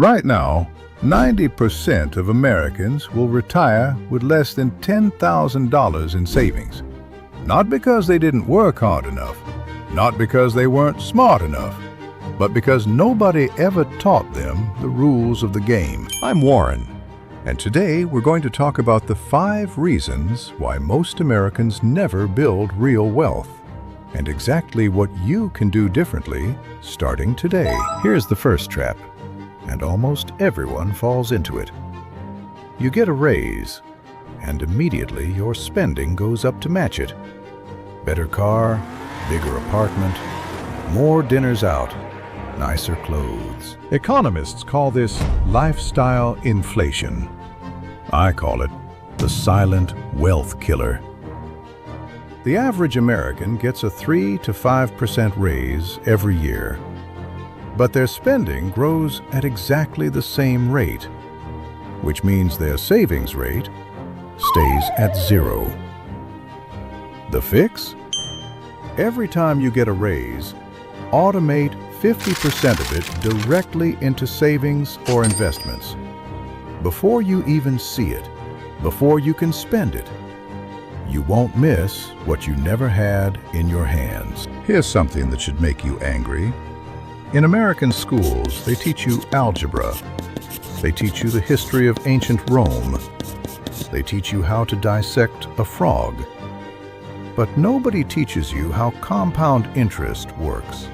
Right now, 90% of Americans will retire with less than $10,000 in savings. Not because they didn't work hard enough, not because they weren't smart enough, but because nobody ever taught them the rules of the game. I'm Warren, and today we're going to talk about the 5 reasons why most Americans never build real wealth, and exactly what you can do differently starting today. Here's the first trap, and almost everyone falls into it. You get a raise, and immediately your spending goes up to match it. Better car, bigger apartment, more dinners out, nicer clothes. Economists call this lifestyle inflation. I call it the silent wealth killer. The average American gets a 3 to 5% raise every year, but their spending grows at exactly the same rate, which means their savings rate stays at 0. The fix? Every time you get a raise, automate 50% of it directly into savings or investments. Before you even see it, before you can spend it, you won't miss what you never had in your hands. Here's something that should make you angry. In American schools, they teach you algebra. They teach you the history of ancient Rome. They teach you how to dissect a frog. But nobody teaches you how compound interest works.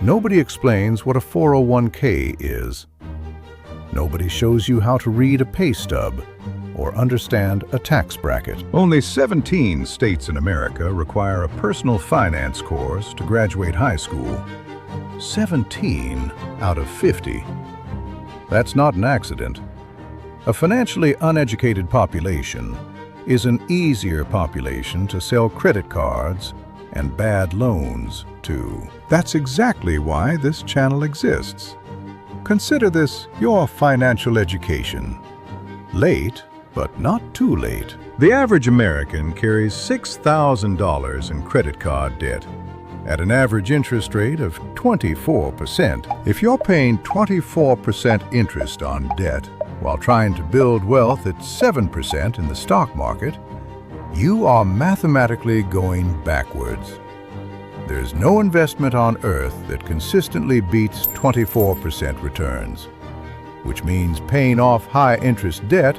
Nobody explains what a 401k is. Nobody shows you how to read a pay stub or understand a tax bracket. Only 17 states in America require a personal finance course to graduate high school. 17 out of 50. That's not an accident. A financially uneducated population is an easier population to sell credit cards and bad loans to. That's exactly why this channel exists. Consider this your financial education. Late, but not too late. The average American carries $6,000 in credit card debt at an average interest rate of 24%. If you're paying 24% interest on debt while trying to build wealth at 7% in the stock market, you are mathematically going backwards. There's no investment on earth that consistently beats 24% returns, which means paying off high-interest debt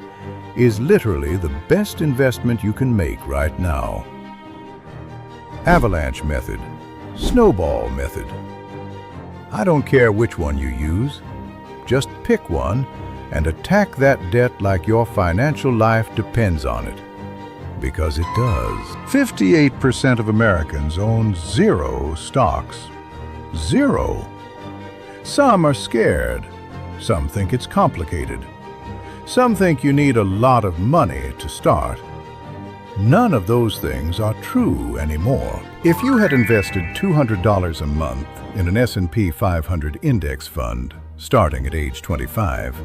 is literally the best investment you can make right now. Avalanche method, snowball method. I don't care which one you use. Just pick one and attack that debt like your financial life depends on it. Because it does. 58% of Americans own 0 stocks. 0. Some are scared. Some think it's complicated. Some think you need a lot of money to start. None of those things are true anymore. If you had invested $200 a month in an S&P 500 index fund starting at age 25,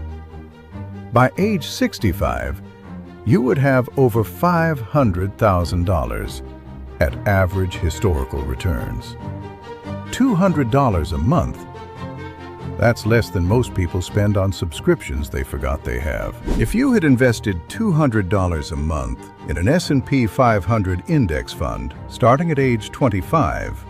by age 65, you would have over $500,000 at average historical returns. $200 a month. That's less than most people spend on subscriptions they forgot they have. If you had invested $200 a month in an S&P 500 index fund starting at age 25,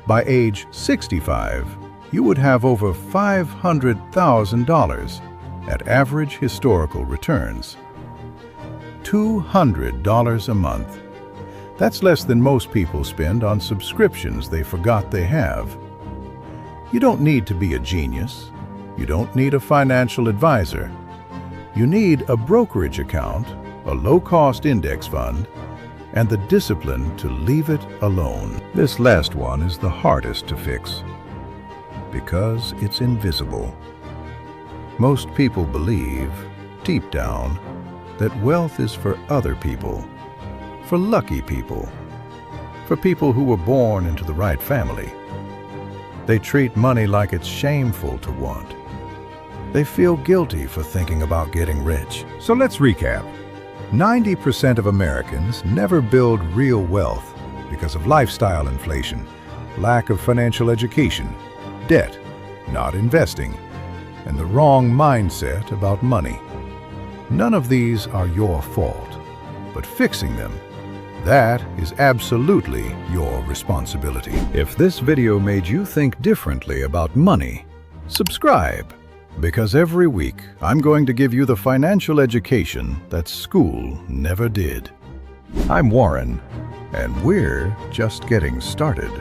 by age 65, you would have over $500,000 at average historical returns. $200 a month. That's less than most people spend on subscriptions they forgot they have. You don't need to be a genius. You don't need a financial advisor. You need a brokerage account, a low-cost index fund, and the discipline to leave it alone. This last one is the hardest to fix because it's invisible. Most people believe, deep down, that wealth is for other people, for lucky people, for people who were born into the right family. They treat money like it's shameful to want. They feel guilty for thinking about getting rich. So let's recap. 90% of Americans never build real wealth because of lifestyle inflation, lack of financial education, debt, not investing, and the wrong mindset about money. None of these are your fault, but fixing them, that is absolutely your responsibility. If this video made you think differently about money, subscribe, because every week I'm going to give you the financial education that school never did. I'm Warren, and we're just getting started.